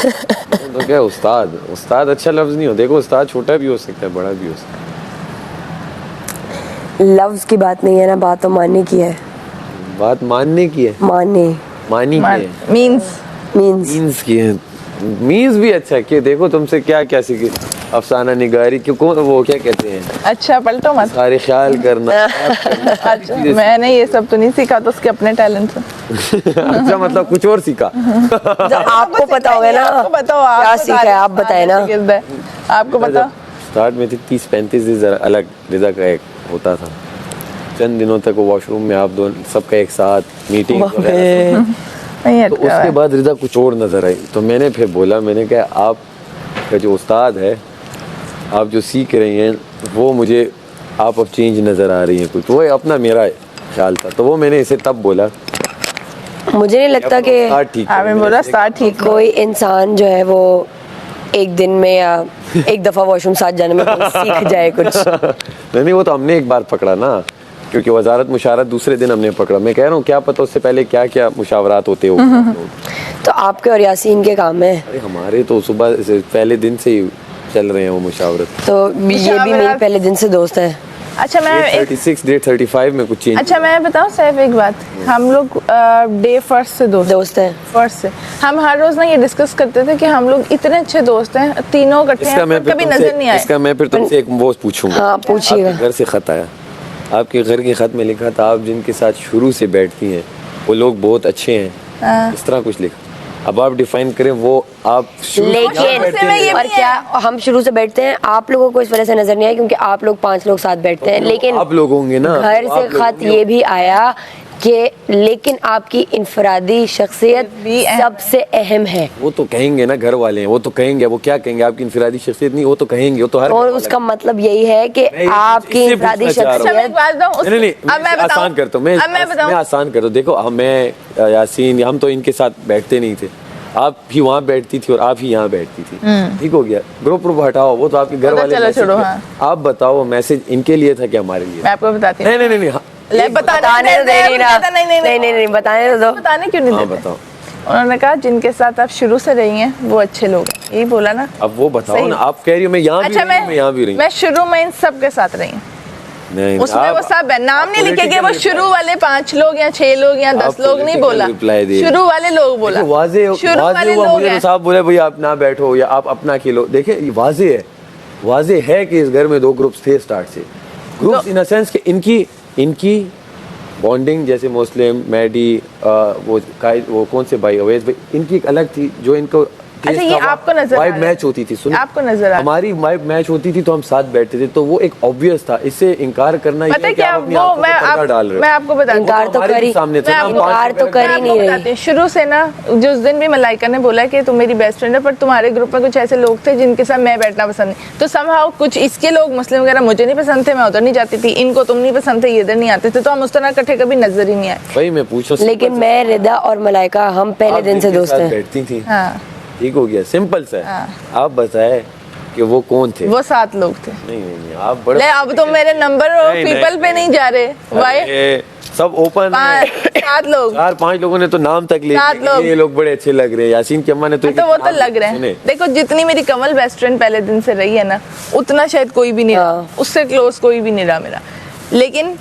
तो क्या उस्ताद, उस्ताद अच्छा लफ्ज नहीं हो। देखो उस्ताद छोटा भी हो सकता है, बड़ा भी हो सकता है। लफ्ज की बात नहीं है ना, बात तो मानने की है। बात मानने की है, मानने मानी की है, मीन्स मीन्स की है। मीन्स भी अच्छा है कि देखो तुमसे क्या क्या सीखे। अफसाना निगारी क्यों, कौन वो क्या कहते हैं, अच्छा पलटो मत। सारे ख्याल करना। अच्छा मैंने ये सब तो नहीं सीखा, तो उसके अपने टैलेंट से। अच्छा मतलब कुछ और सीखा। तो आपको पता होगा ना, आपको बताओ क्या सीखा है, आप बताए ना। आपको पता। स्टार्ट में थी 30-35 दिन जरा अलग रिजा का एक होता था। चंद दिनों तक वो वॉशरूम में आप दोनों सबका एक साथ मीटिंग वगैरह। तो उसके बाद रिजा कुछ और नजर आई, तो मैंने फिर बोला, मैंने कहा आप का जो उस्ताद है, आप जो सीख रही हैं वो मुझे आप अब चेंज नज़र आ रही हैं कुछ, वो अपना मेरा ख्याल था। तो वो मैंने इसे तब बोला, मुझे नहीं लगता कि आपने बोला स्टार्ट ठीक। कोई इंसान जो है वो एक दिन में या एक दफा वॉशरूम साथ जाने में कुछ सीख जाए कुछ। नहीं वो तो हमने एक बार पकड़ा ना, क्योंकि वजारत मुशावरत दूसरे दिन हमने पकड़ा। मैं कह रहा हूँ क्या पता उससे पहले क्या क्या मुशावरात होते हो। तो आपके और यासीन के काम है। अरे हमारे तो सुबह से पहले दिन से ही चल रहे हैं वो मुशावरत। तो ये भी मेरे पहले दिन से दोस्त है। अच्छा मैं 36 डे 35 में कुछ चेंज। अच्छा मैं बताऊं सैफ एक बात, हम लोग डे फर्स्ट से दोस्त हैं। फर्स्ट से हम हर रोज ना ये डिस्कस करते थे कि हम लोग इतने अच्छे दोस्त हैं, तीनों इकट्ठे हैं, कभी नजर नहीं आए। इसका मैं फिर तुमसे एक वो पूछूंगा। हाँ पूछिएगा। घर से खत आया, आपके घर के खत में लिखा था आप जिनके साथ शुरू से बैठती हैं वो लोग बहुत अच्छे हैं, इस तरह कुछ लिखा। अब आप डिफाइन करें वो आप लेकिन और क्या हम शुरू से बैठते हैं, आप लोगों को इस वजह से नजर नहीं आया क्योंकि आप लोग 5 लोग साथ बैठते हैं। लेकिन आप लोग होंगे ना, घर से खत ये भी आया कि लेकिन आपकी इनफरादी शख्सियत सबसे अहम है। वो तो कहेंगे ना घर वाले हैं, वो तो कहेंगे, वो क्या कहेंगे आपकी इनफरादी शख्सियत नहीं, वो तो कहेंगे, वो तो हर। और उसका मतलब यही है कि आपकी इनफरादी शख्सियत। नहीं मैं आसान करता हूँ, मैं आसान करता हूँ। देखो मैं यासीन हम तो इनके साथ बैठते नहीं थे, आप भी वहाँ बैठती थी और आप ही यहाँ बैठती थी, ठीक हो गया। ग्रुप हटाओ, वो तो आपके घर वाले। छोड़ो हाँ। आप बताओ मैसेज इनके लिए था कि हमारे लिए? मैं आपको बताती हूँ। नहीं बताने दो। बताने क्यों नहीं देते? बताओ। उन्होंने कहा जिनके साथ आप शुरू से रही हैं वो अच्छे लोग हैं, यही बोला ना। अब वो बताओ ना, आप कह रही हो मैं यहाँ भी रही हूँ, मैं यहाँ भी रही हूँ। मैं शुरू में इन सब के साथ रही हूँ। नहीं उसमें वो सब है, नाम नहीं लिखेंगे, वो शुरू वाले 5 लोग या 6 लोग या 10 लोग नहीं बोला, शुरू वाले लोग बोला। शुरू वाले लोग हैं। साहब बोले भाई आप ना बैठो या आप अपना खेलो। देखिए वाजे है कि इस घर में 2 ग्रुप्स थे स्टार्ट से। ग्रुप्स इन अ सेंस कि इनकी बॉन्डिंग, जैसे मुस्लिम मैडी वो कौन से भाई अवैध भाई, इनकी एक अलग थी जो इनको अच्छा ये आपको नजर वाइब मैच होती थी। सुनो आपको नजर हमारी वाइब मैच होती थी तो हम साथ बैठते थे, तो वो एक ऑब्वियस था। इससे इनकार करना पता है क्या, वो मैं आपको बताती हूँ, इनकार तो कर ही नहीं रही। शुरू से ना जिस दिन भी मलाइका ने बोला कि तुम मेरी बेस्ट फ्रेंड है, पर तुम्हारे ग्रुप में कुछ ऐसे लोग थे जिनके साथ मैं बैठना पसंद नहीं, तो समहाउ कुछ इसके लोग मुस्लिम वगैरह मुझे नहीं पसंद थे, मैं उधर नहीं जाती थी, इनको तुम नहीं पसंद थे, ये इधर नहीं आते थे, तो हम उस तरह इकट्ठे कभी नजर ही नहीं आए। भाई मैं पूछूं, लेकिन मैं रिदा और मलाइका हम पहले दिन से दोस्त हैं। बैठती थी, ठीक हो गया, सिंपल सा। आप बताए कि वो कौन थे? वो 7 लोग थे। नहीं आप बड़े अब तो मेरे नंबर पीपल पे नहीं जा रहे भाई, सब ओपन। 7 लोग 4-5 लोगों ने तो नाम तक ले, ये लोग बड़े अच्छे लग रहे हैं। यासीन की अम्मा ने तो वो तो लग रहे हैं। देखो जितनी मेरी कमल बेस्ट फ्रेंड पहले दिन से रही है ना, उतना शायद कोई भी नहीं रहा, उससे क्लोज कोई भी नहीं रहा मेरा। लेकिन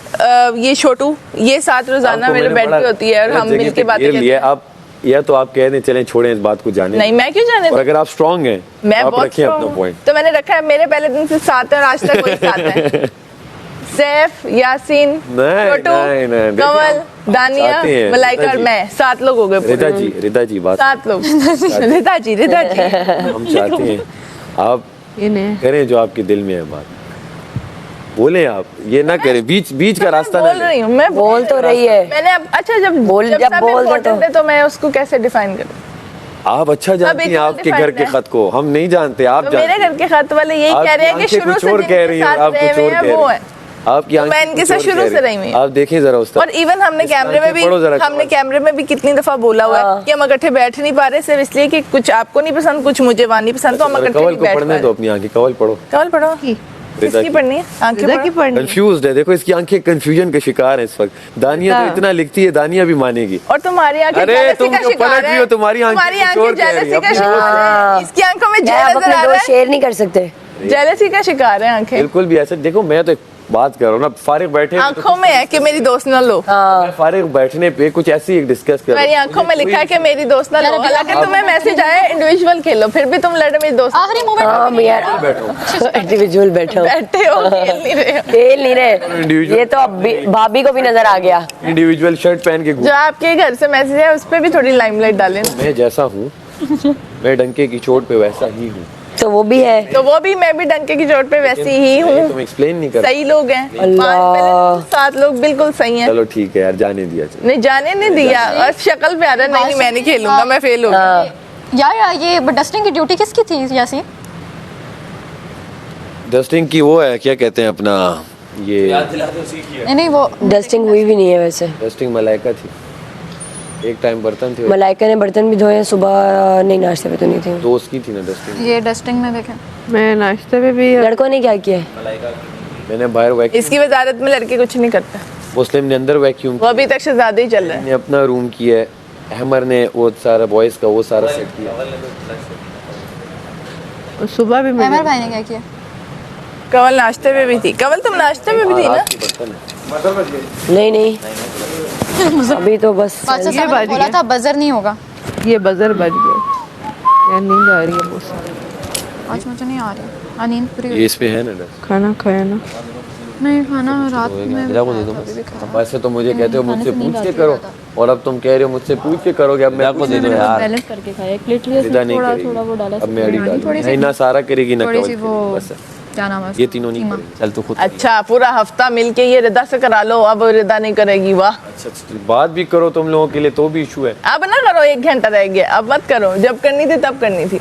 ये छोटू, ये साथ रोजाना मेरे बेड पे होती है और हम मिलके बातें करते हैं। आप या तो आप कह रहे चलें छोड़ें इस बात को, जाने नहीं मैं क्यों जाने। और अगर आप स्ट्रांग हैं मैं आप रखें अपना पॉइंट। तो मैंने रखा है, मेरे पहले दिन से साथ है और आज तक वही साथ है। सैफ, यासीन, छोटू, कमल, दानिया, मलाइका और मैं, 7 लोग हो गए। रिदा जी बात 7 लोग। रिदा जी हम चाहते हैं आप करें जो आपके दिल में है बात, बोले आप, ये ना करें बीच का रास्ता। बोल रही हूँ मैं, बोल तो रही है मैंने। अच्छा जब बोल तो मैं उसको कैसे डिफाइन करूँ? आप अच्छा जानती हैं आपके घर के खत को, हम नहीं जानते। आप तो मेरे घर के खत वाले यही कह रहे हैं कि शुरू से जिनके साथ रहे हुए हैं वो है। आपकी मैं इनके साथ शुरू से रही हुई। आप देखें जरा उस तरफ। और इवन हमने कैमरे में भी कितनी दफा बोला हुआ है कि हम इकट्ठे बैठ नहीं पा रहे, सिर्फ इसलिए कि कुछ आपको नहीं पसंद, कुछ मुझे वहाँ नहीं पसंद, तो हम इकट्ठे नहीं बैठ पा रहे। अपनी आंखें कवल पढ़ो। किसकी पढ़नी है? आंखें रिदा की पढ़ो। पढ़नी। कंफ्यूज्ड है, देखो इसकी आंखें कंफ्यूजन का शिकार है इस वक्त। दानिया तो इतना लिखती है, दानिया भी मानेगी। और तुम्हारी आंखें अरे, jealousy तुम का जो शिकार पलट रही हो, है। तुम्हारी आंखें कुछ और कह रही jealousy है। का शिकार है। इसकी आंखों में आप जेल नजर अपने आ दो रहा है। शेयर नहीं कर सकते। जेलसी का शिकार है आंखें। बिल्कुल भी ऐसा, देखो मैं तो एक बात कर रहा हूँ ना, फारिग बैठे हैं तो आंखों में है कि मेरी दोस्त न लो। मैं फारिग बैठने पे कुछ ऐसी एक डिस्कस कर मेरी आंखों में लिखा है कि मेरी दोस्त न लो। हालांकि तुम्हें मैसेज आया इंडिविजुअल खेलो, फिर भी तुम लड़े मेरी दोस्त आखिरी मोमेंट हाँ यार इंडिविजुअल बैठा हूँ, बैठे हो, खेल नहीं रहे हो। खेल नहीं रहे। Individual- ये तो अब भाभी को भी नजर आ गया। इंडिविजुअल शर्ट पहन के जो आपके घर से मैसेज है उस पे भी थोड़ी लाइमलाइट डालें। मैं जैसा हूँ, मैं डंके की चोट पे वैसा ही हूँ। तो वो भी है। तो वो भी, मैं भी डंके की चोट पे वैसी ही हूँ। तुम एक्सप्लेन नहीं कर। सही लोग हैं। अल्लाह। 7 लोग बिल्कुल सही हैं। चलो ठीक है यार, जाने दिया चलो। नहीं जाने नहीं दिया, और शक्ल पे आ रहा नहीं, मैं नहीं खेलूंगा, मैं फेल हो गई। यार ये डस्टिंग की ड्यूटी किसकी थी यासीन? डस्टिंग की वो है, क्या कहते हैं अपना ये, नहीं वो डस्टिंग हुई भी नहीं है वैसे। डस्टिंग मलाइका थी। एक टाइम बर्तन थे, मलाइका ने बर्तन भी धोए, सुबह नहीं नाश्ते पे तो नहीं थी। दोस्त की थी ना डस्टिंग। ये डस्टिंग में देखें। मैं नाश्ते में भी लड़कों ने क्या किया है? मैंने बाहर वैक्यूम, इसकी वजारत में लड़के कुछ नहीं करते। मुस्लिम ने अंदर वैक्यूम वो अभी तक शहजादे ही चल रहे हैं। ने अपना रूम किया है, अहमर ने वो सारा बॉयज का वो सारा सेट किया। सुबह भी अमर मैंने भाई ने क्या किया? कवल नाश्ते में भी थी। कवल तुम नाश्ते में भी थी ना? रात के बर्तन है। नहीं नहीं अभी तो बस बादशाह ये साहब ने बात बोला है। था बजर नहीं होगा। ये बजर बज गया यार, नींद आ रही है बहुत सारी। आज मुझे नहीं आ रही है, नींद पूरी ये हुई। इस पे है ना डस्ट। खाना खाया ना? नहीं खाना रात में मेरा को दे दो। कभी भी खाया। वैसे तो मुझे कहते हो खाने मुझसे से नींद पूछ के आती करो, है ज़्यादा। और अब तुम कह रहे हो मुझसे पूछ के करोगे। अब मैं को दे दो यार। बैलेंस करके खाया, एक प्लेट लिया, रिदा नहीं थोड़ा करेगी। थोड़ा वो डाला, अब मैं अड़ी डालूंगी। थोड़ी नहीं सी ना सारा करेगी ना थोड़ी कवल सी वो करेगी, बस क्या नाम है ये उसका? तीनों नहीं कीमा। करेंगे। चल तू खुद अच्छा पूरा हफ्ता मिलके ये रिदा से करा लो, अब रिदा नहीं करेगी। वाह, अच्छा अच्छा, बात भी करो तुम लोगों के लिए तो भी इशू है। अब ना करो, 1 घंटा रह गया, अब मत करो। जब करनी थी तब करनी थी,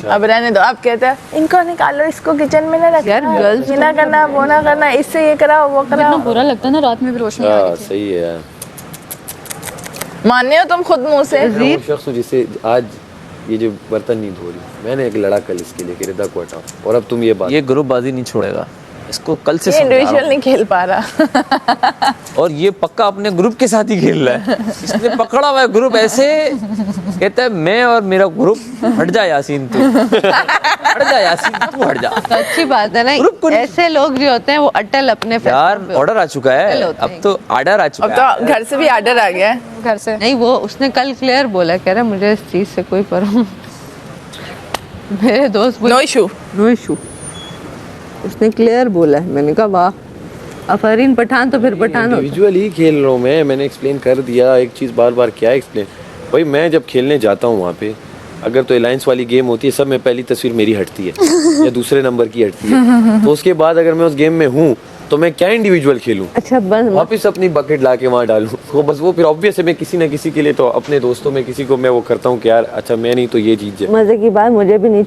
अब रहने दो। अब कहते हैं इनको निकालो, इसको किचन में ना रखना, यार, girls ये ना करना, वो ना करना, इससे ये कराओ वो इतना कराओ। बुरा लगता है ना, रात में भी रोशनी आ हाँ रही थी। सही है यार। मानने हो तुम खुद मुंह से? मैं वो शख्स हूँ जिसे आज ये जो बर्तन नहीं धो रही, मैंने एक लड़ा कल इसके लिए कि रिदा को हटाओ, और अब तुम ये बात ये ग्रुप बाजी नहीं छोड़ेगा, इसको कल से ये समझा रहा इंडिविजुअल नहीं खेल पा रहा। हूं। और ये पक्का अपने ग्रुप के साथ ही खेल रहा है। इसने पकड़ा हुआ है ग्रुप ऐसे, कहता है मैं और मेरा ग्रुप। हट जा यासीन तू, हट जा यासीन तू, हट जा। तो अच्छी बात है ना, ग्रुप को नहीं- ऐसे लोग जो होते हैं वो अटल अपने यार फैसलों पे ऑर्डर आ चुका है, होते अब हैं। तो ऑर्डर आ अब चुका है। तो घर से भी आर्डर आ गया है। घर से नहीं, वो उसने कल क्लियर बोला, कह रहा मुझे इस चीज से कोई फर्क। मेरे दोस्त नो इशू। नो इशू, उसने क्लियर बोला है। मैंने कहा वाह, अफरीन पठान तो फिर पठान होता। इंडिविजुअल ही खेल रहा हूँ मैं, मैंने एक्सप्लेन कर दिया। एक चीज़ बार बार क्या एक्सप्लेन, भाई मैं जब खेलने जाता हूँ वहाँ पे, अगर तो अलायंस वाली गेम होती है, सब में पहली तस्वीर मेरी हटती है या दूसरे नंबर की हटती है, तो उसके बाद अगर मैं उस गेम में हूँ तो मैं क्या इंडिविजुअल खेलूँ, अच्छा बस वापिस अपनी बकेट ला के वहाँ डालूँ। वो बस वो फिर ऑब्वियस है, मैं किसी ना किसी के लिए तो अपने दोस्तों में किसी को मैं वो करता हूँ कि यार अच्छा मैं नहीं तो ये जीत जाए। मजे की बात, मुझे भी नहीं